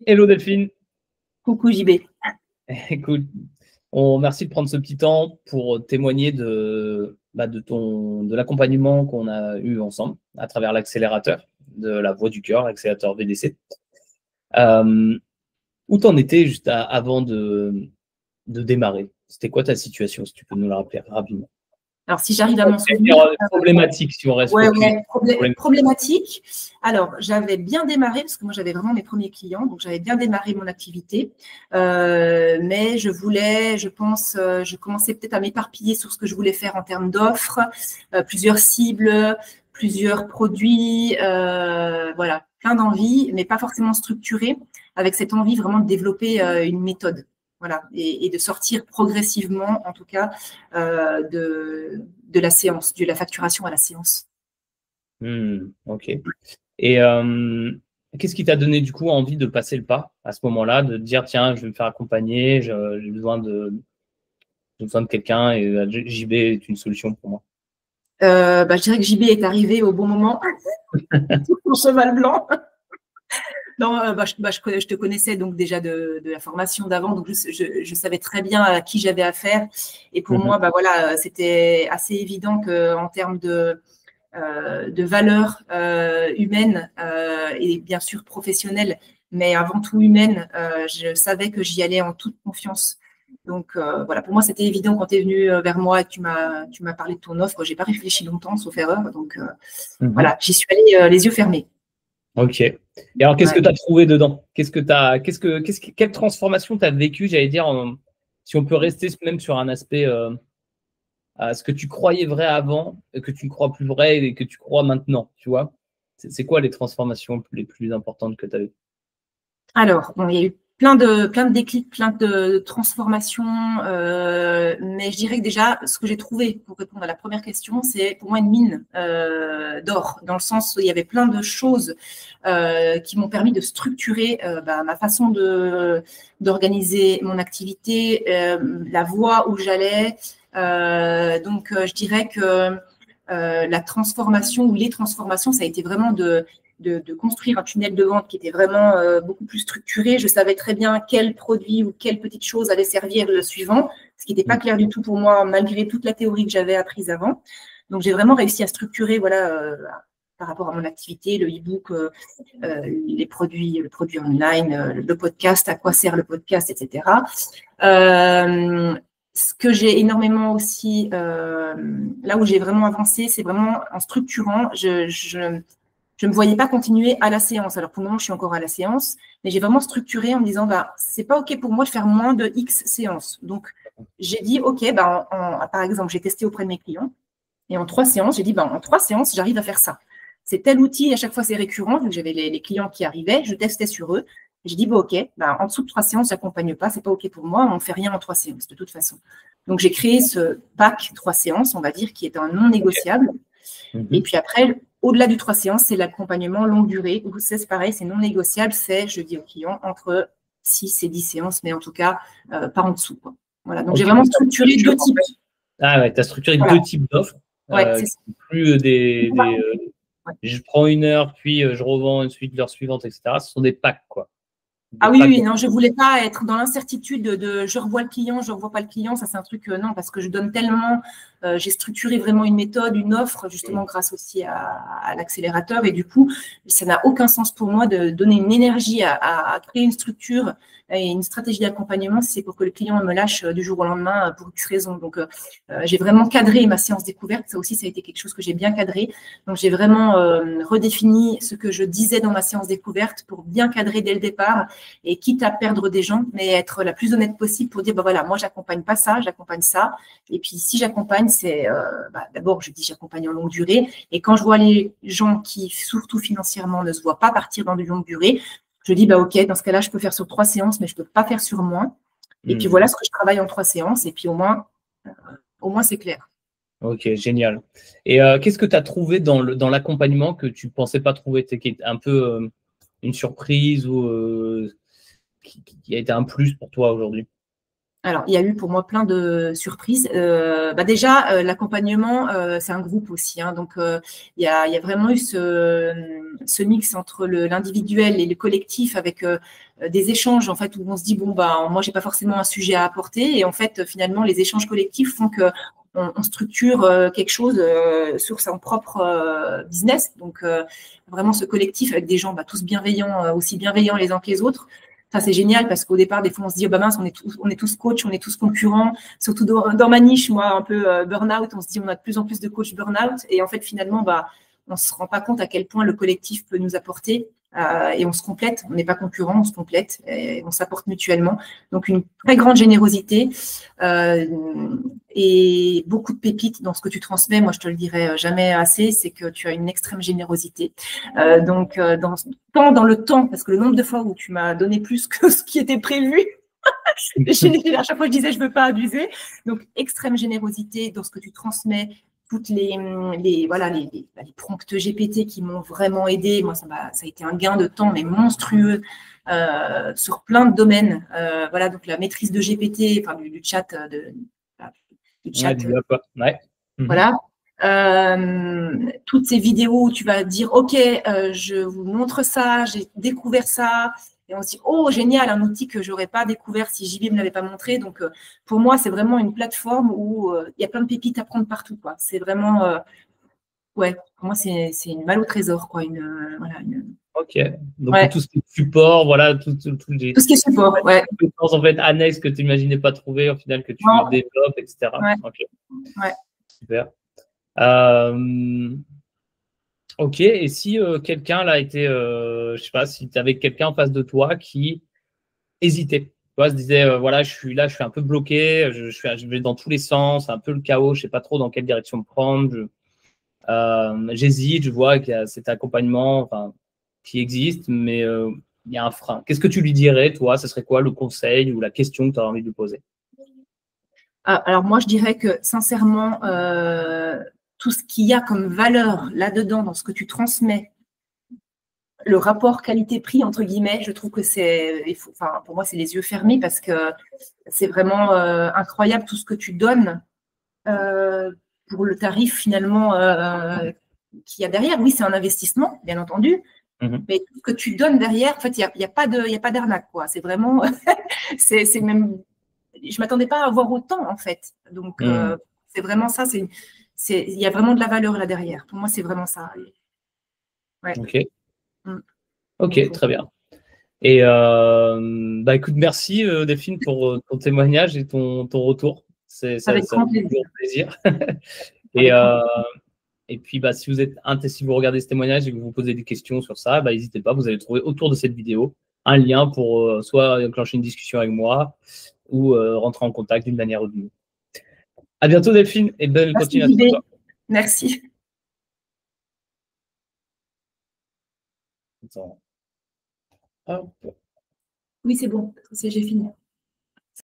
Hello Delphine. Coucou JB. Écoute, merci de prendre ce petit temps pour témoigner de l'accompagnement qu'on a eu ensemble à travers l'accélérateur de la Voix du Cœur, l'accélérateur VDC. Où t'en étais juste avant de démarrer? C'était quoi ta situation, si tu peux nous la rappeler rapidement? Alors, si j'arrive à m'en souvenir… Problématique, si on reste problématique. Alors, j'avais bien démarré, parce que moi, j'avais vraiment mes premiers clients, donc j'avais bien démarré mon activité. Mais je commençais peut-être à m'éparpiller sur ce que je voulais faire en termes d'offres, plusieurs cibles, plusieurs produits, voilà, plein d'envies, mais pas forcément structurées, avec cette envie vraiment de développer une méthode. Voilà, et de sortir progressivement, en tout cas, de la séance, de la facturation à la séance. Ok. Et qu'est-ce qui t'a donné du coup envie de passer le pas à ce moment-là, de dire tiens, je vais me faire accompagner, j'ai besoin de quelqu'un et JB est une solution pour moi? Je dirais que JB est arrivé au bon moment, mon cheval blanc. Non, je te connaissais donc déjà de la formation d'avant, donc je savais très bien à qui j'avais affaire. Et pour moi, voilà, c'était assez évident qu'en termes de valeurs humaines et bien sûr professionnelles, mais avant tout humaines, je savais que j'y allais en toute confiance. Donc voilà, pour moi, c'était évident quand tu es venu vers moi et que tu m'as parlé de ton offre. Je n'ai pas réfléchi longtemps, sauf erreur. Donc voilà, j'y suis allée les yeux fermés. Ok. Et alors, qu'est-ce que tu as trouvé dedans? Quelle transformation tu as vécue, j'allais dire, si on peut rester même sur un aspect à ce que tu croyais vrai avant, et que tu ne crois plus vrai et que tu crois maintenant, tu vois? C'est quoi les transformations les plus importantes que tu as eues? Alors, bon, il y a eu plein de déclics, plein de transformations, mais je dirais que déjà, ce que j'ai trouvé pour répondre à la première question, c'est pour moi une mine d'or, dans le sens où il y avait plein de choses qui m'ont permis de structurer ma façon d'organiser mon activité, la voie où j'allais. Donc, je dirais que la transformation ou les transformations, ça a été vraiment de construire un tunnel de vente qui était vraiment beaucoup plus structuré. Je savais très bien quel produit ou quelle petite chose allait servir le suivant, ce qui n'était pas clair du tout pour moi, malgré toute la théorie que j'avais apprise avant. Donc, j'ai vraiment réussi à structurer, voilà, par rapport à mon activité, le e-book, le produit online, le podcast, à quoi sert le podcast, etc. Ce que j'ai énormément aussi, là où j'ai vraiment avancé, c'est vraiment en structurant. Je ne me voyais pas continuer à la séance. Alors, pour le moment, je suis encore à la séance, mais j'ai vraiment structuré en me disant, c'est pas OK pour moi de faire moins de X séances. Donc, j'ai dit, OK, par exemple, j'ai testé auprès de mes clients et en 3 séances, j'ai dit, en 3 séances, j'arrive à faire ça. C'est tel outil, à chaque fois, c'est récurrent, vu que j'avais les clients qui arrivaient, je testais sur eux. J'ai dit, OK, en dessous de 3 séances, j'accompagne pas, c'est pas OK pour moi, on ne fait rien en 3 séances, de toute façon. Donc, j'ai créé ce pack 3 séances, on va dire, qui est un non négociable. Et puis après, au-delà du 3 séances, c'est l'accompagnement longue durée, où c'est pareil, c'est non négociable, c'est, je dis aux clients, entre 6 et 10 séances, mais en tout cas, pas en dessous, quoi. Voilà, donc j'ai vraiment structuré 2 types. Ah ouais, tu as structuré 2 types d'offres. Ouais, c'est plus je prends 1 heure, puis je revends ensuite l'heure suivante, etc. Ce sont des packs, quoi. Ah oui, non, je ne voulais pas être dans l'incertitude de je revois le client, je ne revois pas le client. Ça, c'est un truc, non, parce que je donne tellement, j'ai structuré vraiment une méthode, une offre, justement, grâce aussi à l'accélérateur. Et du coup, ça n'a aucun sens pour moi de donner une énergie à créer une structure et une stratégie d'accompagnement si c'est pour que le client me lâche du jour au lendemain pour X raisons. Donc, j'ai vraiment cadré ma séance découverte. Ça aussi, ça a été quelque chose que j'ai bien cadré. Donc, j'ai vraiment redéfini ce que je disais dans ma séance découverte pour bien cadrer dès le départ. Et quitte à perdre des gens, mais être la plus honnête possible pour dire, voilà, moi, j'accompagne pas ça, j'accompagne ça. Et puis, si j'accompagne, c'est d'abord, je dis j'accompagne en longue durée. Et quand je vois les gens qui, surtout financièrement, ne se voient pas partir dans de longue durée, je dis, OK, dans ce cas-là, je peux faire sur 3 séances, mais je peux pas faire sur moins. Et puis, voilà ce que je travaille en 3 séances. Et puis, au moins c'est clair. Ok, génial. Et qu'est-ce que tu as trouvé dans l'accompagnement que tu ne pensais pas trouver, qui est un peu une surprise ou qui a été un plus pour toi aujourd'hui? Alors, il y a eu pour moi plein de surprises. Déjà, l'accompagnement, c'est un groupe aussi, hein, donc il y a vraiment eu ce mix entre l'individuel et le collectif avec des échanges en fait où on se dit bon bah moi j'ai pas forcément un sujet à apporter et en fait finalement les échanges collectifs font que on structure quelque chose sur son propre business. Donc vraiment ce collectif avec des gens tous bienveillants, aussi bienveillants les uns que les autres. Ça, c'est génial parce qu'au départ, des fois, on se dit, oh, bah mince, on est tous coachs, on est tous concurrents. Surtout dans ma niche, moi, un peu burn-out, on se dit, on a de plus en plus de coachs burn-out. Et en fait, finalement, on ne se rend pas compte à quel point le collectif peut nous apporter. Et on se complète, on n'est pas concurrents, on se complète et on s'apporte mutuellement. Donc, une très grande générosité et beaucoup de pépites dans ce que tu transmets. Moi, je te le dirai jamais assez, c'est que tu as une extrême générosité. Tant dans le temps, parce que le nombre de fois où tu m'as donné plus que ce qui était prévu, à chaque fois, je disais, je ne veux pas abuser. Donc, extrême générosité dans ce que tu transmets, toutes les prompts GPT qui m'ont vraiment aidé. Moi, ça a été un gain de temps, mais monstrueux sur plein de domaines. Voilà, donc la maîtrise de GPT, enfin du chat. Voilà. Toutes ces vidéos où tu vas dire, OK, je vous montre ça, j'ai découvert ça. Et on se dit, oh, génial, un outil que je n'aurais pas découvert si JB ne me l'avait pas montré. Donc, pour moi, c'est vraiment une plateforme où il y a plein de pépites à prendre partout. C'est vraiment, ouais, pour moi, c'est une balle au trésor. Ok, donc tout ce qui est support, voilà, tout ce qui est support, ouais. En fait, annexes que tu n'imaginais pas trouver, au final, que tu développes, etc. Ouais. Okay. Ouais. Super. Ok, et si quelqu'un là était, je sais pas, si tu avais quelqu'un en face de toi qui hésitait, tu vois, se disait, voilà, je suis un peu bloqué, je vais dans tous les sens, c'est un peu le chaos, je sais pas trop dans quelle direction me prendre, j'hésite, je vois qu'il y a cet accompagnement qui existe, mais il y a un frein. Qu'est-ce que tu lui dirais, toi? Ce serait quoi le conseil ou la question que tu aurais envie de lui poser? Alors moi, je dirais que sincèrement, tout ce qu'il y a comme valeur là-dedans, dans ce que tu transmets, le rapport qualité-prix, entre guillemets, je trouve que pour moi, c'est les yeux fermés parce que c'est vraiment incroyable tout ce que tu donnes pour le tarif finalement qu'il y a derrière. Oui, c'est un investissement, bien entendu, mais tout ce que tu donnes derrière, en fait, il n'y a pas d'arnaque, quoi. C'est vraiment, c'est même, je ne m'attendais pas à avoir autant, en fait. Donc, c'est vraiment ça, il y a vraiment de la valeur là derrière. Pour moi, c'est vraiment ça. Ouais. Ok. Ok, très bien. Et écoute, merci Delphine pour ton témoignage et ton retour. Avec grand plaisir. Et puis, si vous regardez ce témoignage et que vous vous posez des questions sur ça, n'hésitez pas, vous allez trouver autour de cette vidéo un lien pour soit enclencher une discussion avec moi ou rentrer en contact d'une manière ou d'une autre. À bientôt Delphine et belle continuation. Merci. Hop. Oui, c'est bon, j'ai fini.